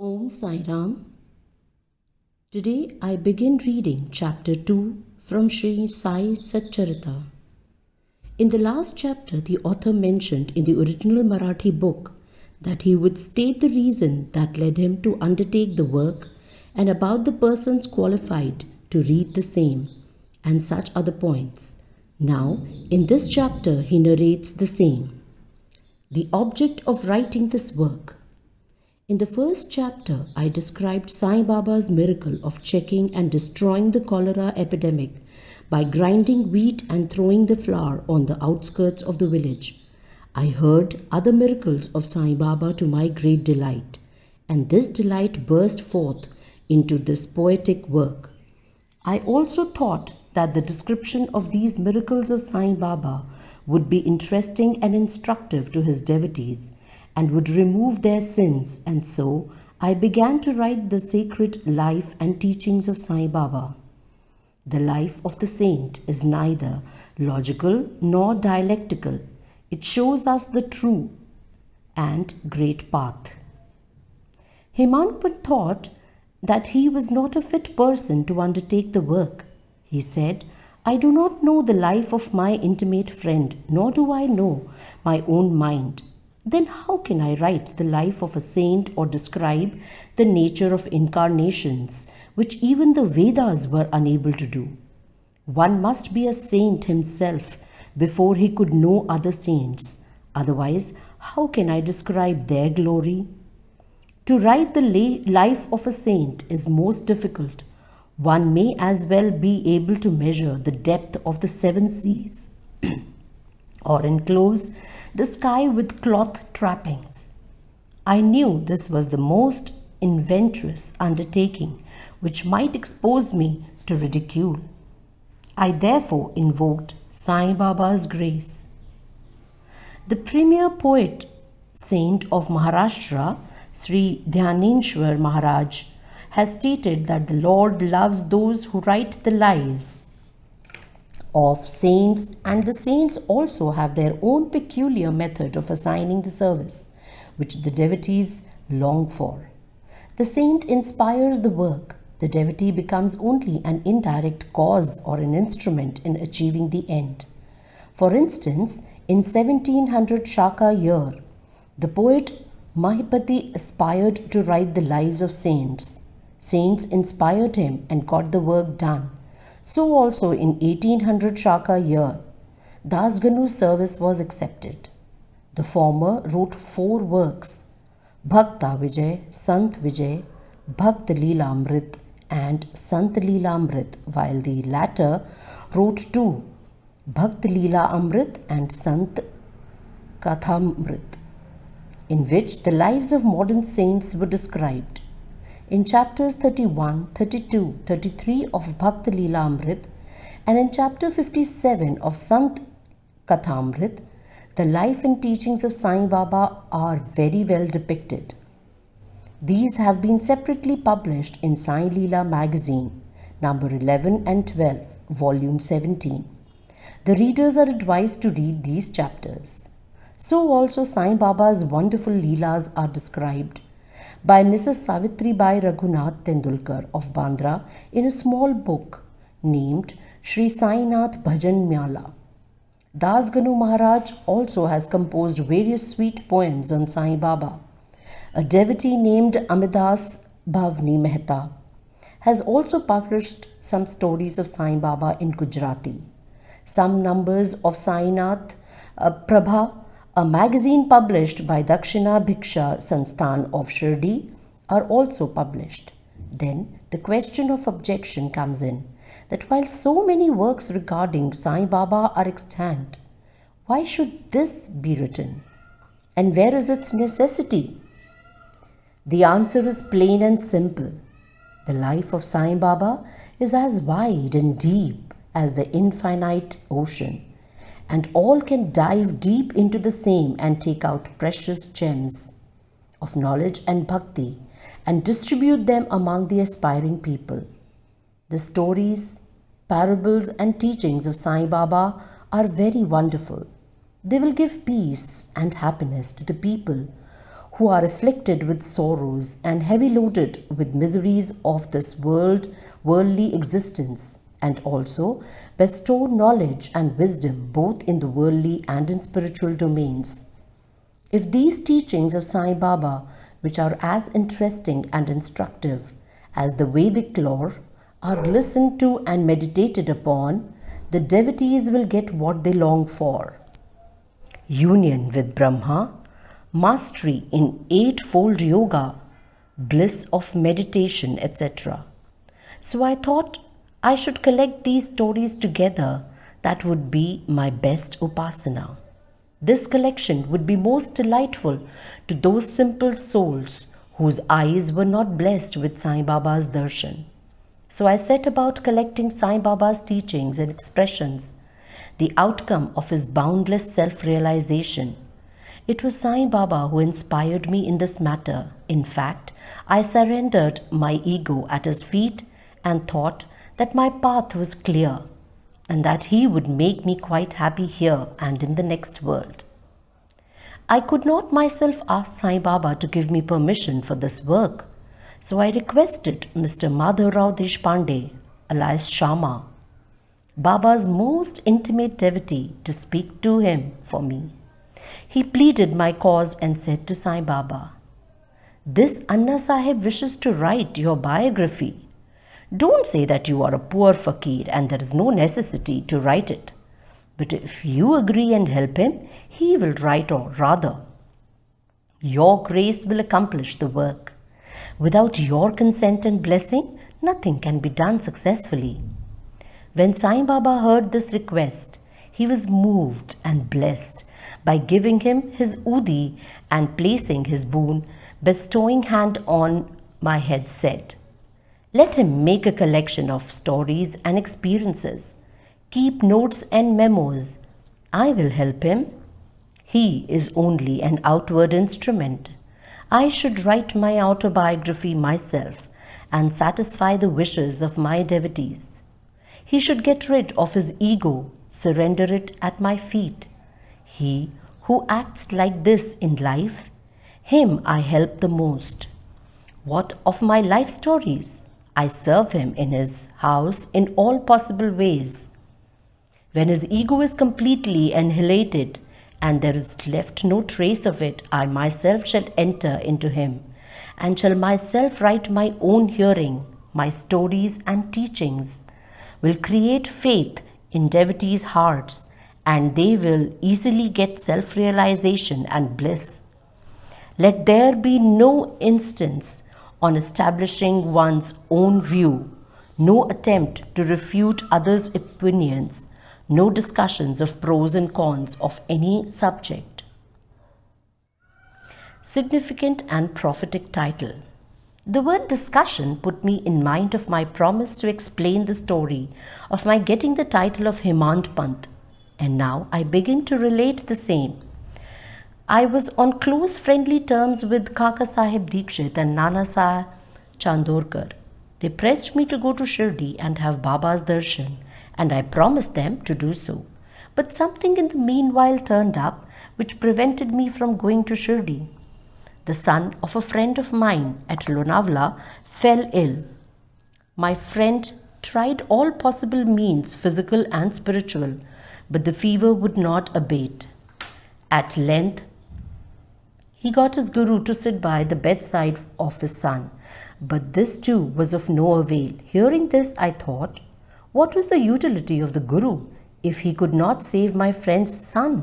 Om Sai Ram. Today I begin reading chapter 2 from Sri Sai Satcharita. In the last chapter, the author mentioned in the original Marathi book that he would state the reason that led him to undertake the work and about the persons qualified to read the same, and such other points. Now, in this chapter, he narrates the same. The object of writing this work. In the first chapter, I described Sai Baba's miracle of checking and destroying the cholera epidemic by grinding wheat and throwing the flour on the outskirts of the village. I heard other miracles of Sai Baba to my great delight, and this delight burst forth into this poetic work. I also thought that the description of these miracles of Sai Baba would be interesting and instructive to his devotees and would remove their sins, and so I began to write the sacred life and teachings of Sai Baba. The life of the saint is neither logical nor dialectical. It shows us the true and great path. Hemanpan thought that he was not a fit person to undertake the work. He said, "I do not know the life of my intimate friend, nor do I know my own mind. Then how can I write the life of a saint or describe the nature of incarnations, which even the Vedas were unable to do? One must be a saint himself before he could know other saints. Otherwise, how can I describe their glory? To write the life of a saint is most difficult. One may as well be able to measure the depth of the seven seas or enclose the sky with cloth trappings. I knew this was the most inventorous undertaking which might expose me to ridicule. I therefore invoked Sai Baba's grace. The premier poet saint of Maharashtra, Sri Dhyaneshwar Maharaj, has stated that the Lord loves those who write the lives of saints, and the saints also have their own peculiar method of assigning the service which the devotees long for. The saint inspires the work. The devotee becomes only an indirect cause or an instrument in achieving the end. For instance, in 1700 Shaka year, the poet Mahipati aspired to write the lives of saints. Saints inspired him and got the work done. So also in 1800 Shaka year, Das Ganu's service was accepted. The former wrote 4 works, Bhakta Vijay, Sant Vijay, Bhakt Leelamrit and Sant Leelamrit, while the latter wrote 2, Bhakt Leela Amrit and Sant Kathamrit, in which the lives of modern saints were described. In chapters 31, 32, 33 of Bhakt Leela Amrit and in chapter 57 of Sant Kathamrit, the life and teachings of Sai Baba are very well depicted. These have been separately published in Sai Leela magazine, number 11 and 12, volume 17. The readers are advised to read these chapters. So also Sai Baba's wonderful Leelas are described by Mrs. Savitri Bai Raghunath Tendulkar of Bandra in a small book named Sri Sainath Bhajan Mala. Das Ganu Maharaj also has composed various sweet poems on Sai Baba. A devotee named Amidas Bhavni Mehta has also published some stories of Sai Baba in Gujarati. Some numbers of Sainath Prabha, a magazine published by Dakshina Bhiksha Sansthan of Shirdi, are also published. Then the question of objection comes in, that while so many works regarding Sai Baba are extant, why should this be written? And where is its necessity? The answer is plain and simple. The life of Sai Baba is as wide and deep as the infinite ocean, and all can dive deep into the same and take out precious gems of knowledge and bhakti and distribute them among the aspiring people. The stories, parables and teachings of Sai Baba are very wonderful. They will give peace and happiness to the people who are afflicted with sorrows and heavy loaded with miseries of this worldly existence, and also bestow knowledge and wisdom both in the worldly and in spiritual domains. If these teachings of Sai Baba, which are as interesting and instructive as the Vedic lore, are listened to and meditated upon, the devotees will get what they long for: union with Brahma, mastery in eightfold yoga, bliss of meditation, etc. So I thought I should collect these stories together. That would be my best upasana. This collection would be most delightful to those simple souls whose eyes were not blessed with Sai Baba's darshan. So I set about collecting Sai Baba's teachings and expressions, the outcome of his boundless self-realization. It was Sai Baba who inspired me in this matter. In fact, I surrendered my ego at his feet and thought that my path was clear and that he would make me quite happy here and in the next world. I could not myself ask Sai Baba to give me permission for this work, so I requested Mr. Madhav Rao Deshpande, alias Shama, Baba's most intimate devotee, to speak to him for me. He pleaded my cause and said to Sai Baba, "This Anna Sahib wishes to write your biography. Don't say that you are a poor fakir and there is no necessity to write it. But if you agree and help him, he will write, or rather, your grace will accomplish the work. Without your consent and blessing, nothing can be done successfully." When Sai Baba heard this request, he was moved and blessed by giving him his udi and placing his boon, bestowing hand on my head, said, "Let him make a collection of stories and experiences. Keep notes and memos. I will help him. He is only an outward instrument. I should write my autobiography myself and satisfy the wishes of my devotees. He should get rid of his ego, surrender it at my feet. He who acts like this in life, him I help the most. What of my life stories? I serve him in his house in all possible ways. When his ego is completely annihilated and there is left no trace of it, I myself shall enter into him and shall myself write my own hearing. My stories and teachings will create faith in devotees' hearts, and they will easily get self-realization and bliss. Let there be no instance on establishing one's own view, no attempt to refute others' opinions, no discussions of pros and cons of any subject." Significant and prophetic title. The word discussion put me in mind of my promise to explain the story of my getting the title of Hemant Pant, and now I begin to relate the same. I was on close friendly terms with Kaka Sahib Dikshit and Nana Sahib Chandorkar. They pressed me to go to Shirdi and have Baba's darshan, and I promised them to do so. But something in the meanwhile turned up which prevented me from going to Shirdi. The son of a friend of mine at Lonavala fell ill. My friend tried all possible means, physical and spiritual, but the fever would not abate. At length, he got his guru to sit by the bedside of his son, but this too was of no avail. Hearing this, I thought, what was the utility of the guru if he could not save my friend's son?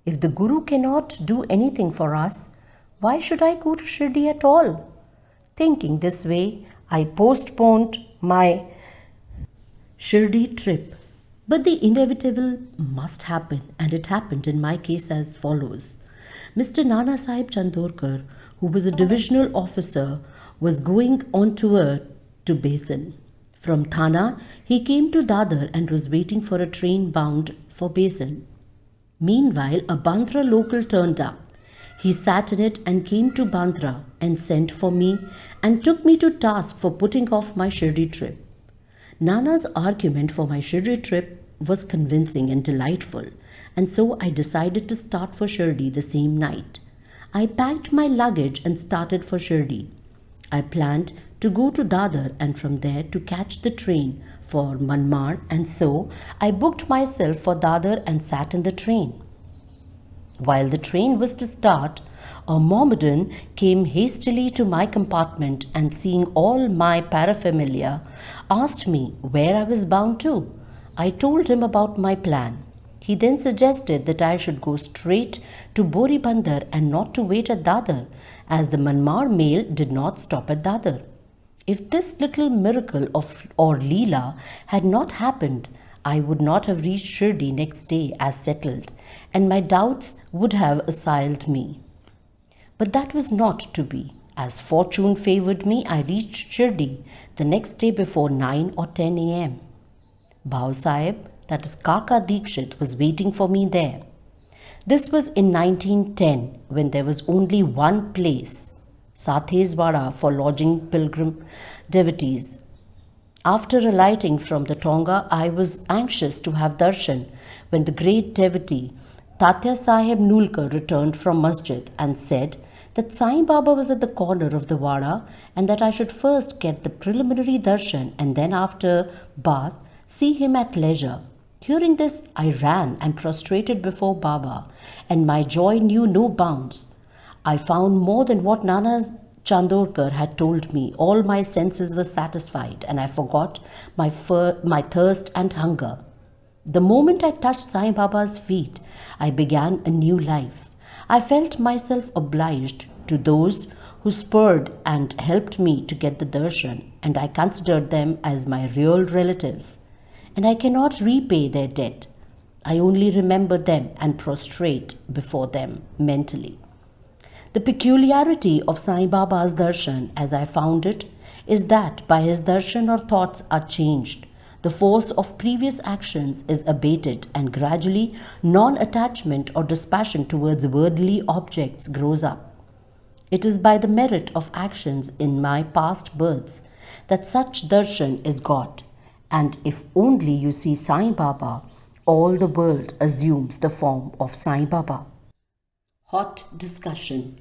If the guru cannot do anything for us, why should I go to Shirdi at all? Thinking this way, I postponed my Shirdi trip. But the inevitable must happen, and it happened in my case as follows. Mr. Nana Sahib Chandorkar, who was a divisional officer, was going on tour to Besan. From Thana, he came to Dadar and was waiting for a train bound for Besan. Meanwhile, a Bandra local turned up. He sat in it and came to Bandra and sent for me and took me to task for putting off my Shirdi trip. Nana's argument for my Shirdi trip was convincing and delightful, and so I decided to start for Shirdi the same night. I packed my luggage and started for Shirdi. I planned to go to Dadar and from there to catch the train for Manmar, and so I booked myself for Dadar and sat in the train. While the train was to start, a Mohammedan came hastily to my compartment and, seeing all my paraphernalia, asked me where I was bound to. I told him about my plan. He then suggested that I should go straight to Boribandar and not to wait at Dadar, as the Manmar mail did not stop at Dadar. If this little miracle or Leela had not happened, I would not have reached Shirdi next day as settled, and my doubts would have assailed me. But that was not to be. As fortune favored me, I reached Shirdi the next day before 9 or 10 a.m. Bhau Sahib, that is Kaka Dikshit, was waiting for me there. This was in 1910, when there was only one place, Satheswada, for lodging pilgrim devotees. After alighting from the Tonga, I was anxious to have darshan when the great devotee Tatya Sahib Nulkar returned from masjid and said that Sai Baba was at the corner of the Wada and that I should first get the preliminary darshan and then, after bath, see him at leisure. Hearing this, I ran and prostrated before Baba, and my joy knew no bounds. I found more than what Nana Chandorkar had told me. All my senses were satisfied, and I forgot my thirst and hunger. The moment I touched Sai Baba's feet, I began a new life. I felt myself obliged to those who spurred and helped me to get the darshan, and I considered them as my real relatives. And I cannot repay their debt. I only remember them and prostrate before them mentally. The peculiarity of Sai Baba's darshan, as I found it, is that by his darshan our thoughts are changed. The force of previous actions is abated, and gradually non-attachment or dispassion towards worldly objects grows up. It is by the merit of actions in my past births that such darshan is got. And if only you see Sai Baba, all the world assumes the form of Sai Baba. Hot discussion.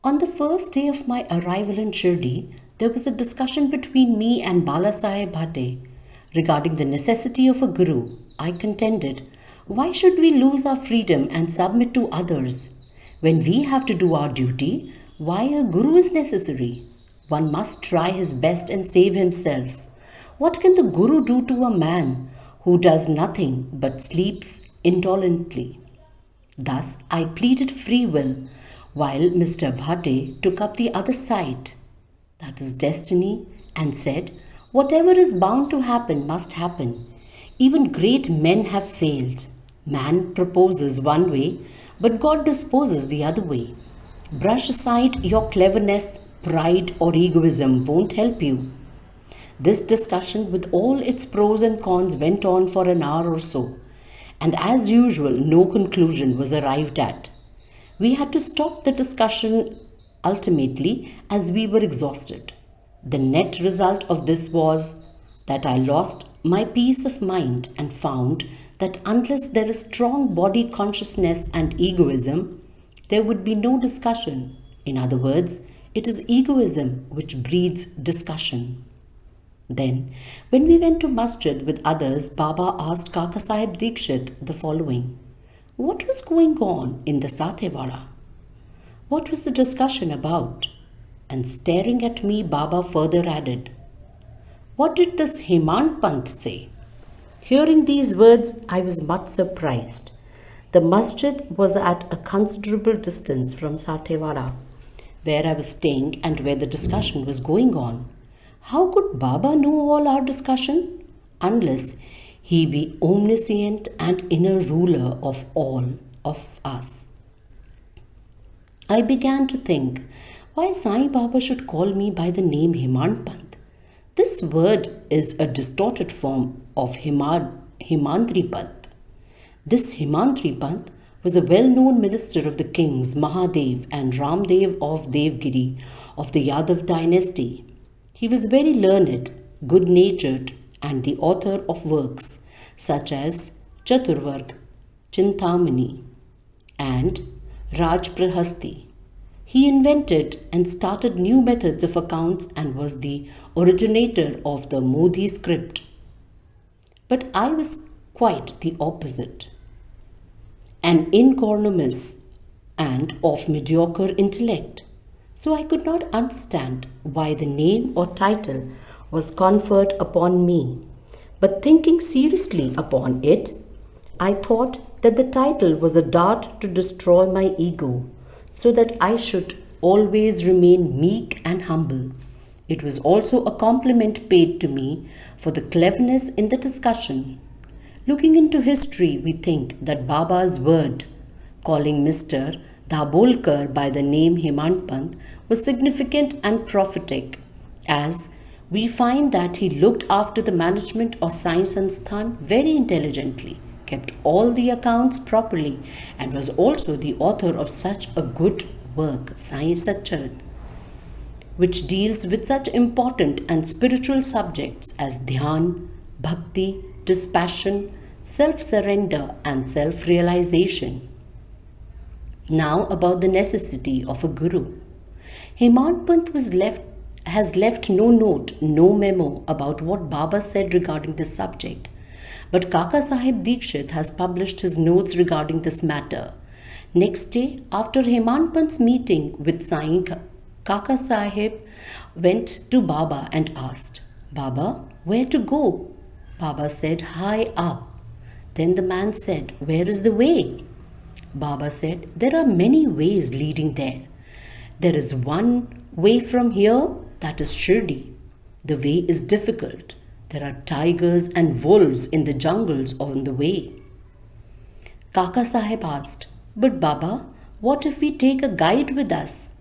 On the first day of my arrival in Shirdi, there was a discussion between me and Balasaheb Bhatte regarding the necessity of a guru. I contended, why should we lose our freedom and submit to others? When we have to do our duty, why a guru is necessary? One must try his best and save himself. What can the guru do to a man who does nothing but sleeps indolently? Thus I pleaded free will, while Mr. Bhatte took up the other side, that is destiny, and said, whatever is bound to happen must happen. Even great men have failed. Man proposes one way, but God disposes the other way. Brush aside your cleverness, pride, or egoism won't help you. This discussion, with all its pros and cons, went on for an hour or so, and as usual, no conclusion was arrived at. We had to stop the discussion ultimately as we were exhausted. The net result of this was that I lost my peace of mind and found that unless there is strong body consciousness and egoism, there would be no discussion. In other words, it is egoism which breeds discussion. Then, when we went to masjid with others, Baba asked Kaka Sahib Dikshit the following. What was going on in the Sathewada? What was the discussion about? And staring at me, Baba further added, what did this Hemant Pant say? Hearing these words, I was much surprised. The masjid was at a considerable distance from Sathewada, where I was staying and where the discussion was going on. How could Baba know all our discussion? Unless he be omniscient and inner ruler of all of us. I began to think why Sai Baba should call me by the name Hemant Pant. This word is a distorted form of Himantri Pant. This Himantri Pant was a well-known minister of the kings Mahadev and Ramdev of Devgiri of the Yadav dynasty. He was very learned, good-natured, and the author of works such as Chaturvarg, Chintamani, and Rajprahasti. He invented and started new methods of accounts and was the originator of the Modi script. But I was quite the opposite. An incornumus and of mediocre intellect. So I could not understand why the name or title was conferred upon me. But thinking seriously upon it, I thought that the title was a dart to destroy my ego, so that I should always remain meek and humble. It was also a compliment paid to me for the cleverness in the discussion. Looking into history, we think that Baba's word, calling Mr. Dabolkar by the name Hemant Pant, was significant and prophetic, as we find that he looked after the management of Sai Sansthan very intelligently, kept all the accounts properly, and was also the author of such a good work, Sai Satcharit, which deals with such important and spiritual subjects as dhyan, bhakti, dispassion, self-surrender and self-realization. Now about the necessity of a guru. Hemant Pant has left no note, no memo about what Baba said regarding this subject. But Kaka Sahib Dikshit has published his notes regarding this matter. Next day, after Hemant Pant's meeting with Sai, Kaka Sahib went to Baba and asked, Baba, where to go? Baba said, high up. Then the man said, where is the way? Baba said, there are many ways leading there. There is one way from here, that is Shirdi. The way is difficult. There are tigers and wolves in the jungles on the way. Kaka Sahib asked, but Baba, what if we take a guide with us?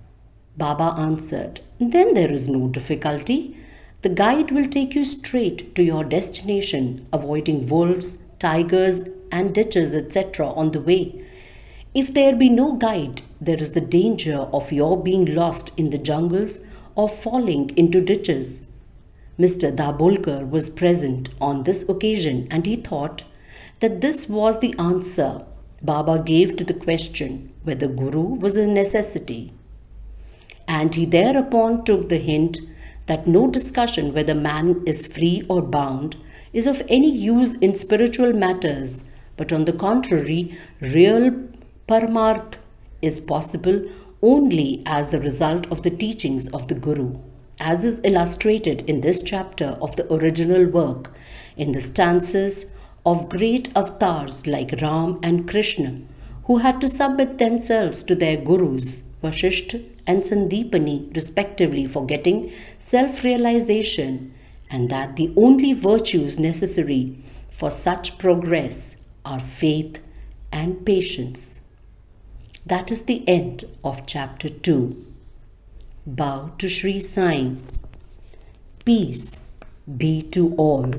Baba answered, then there is no difficulty. The guide will take you straight to your destination, avoiding wolves, tigers and ditches, etc. on the way. If there be no guide, there is the danger of your being lost in the jungles or falling into ditches. Mr. Dabolkar was present on this occasion and he thought that this was the answer Baba gave to the question whether Guru was a necessity. And he thereupon took the hint that no discussion whether man is free or bound is of any use in spiritual matters, but on the contrary, real Paramarth is possible only as the result of the teachings of the Guru, as is illustrated in this chapter of the original work, in the stanzas of great avatars like Ram and Krishna, who had to submit themselves to their Gurus, Vasishtha and Sandipani, respectively, for getting self-realization, and that the only virtues necessary for such progress are faith and patience. That is the end of chapter 2. Bow to Sri Sai. Peace be to all.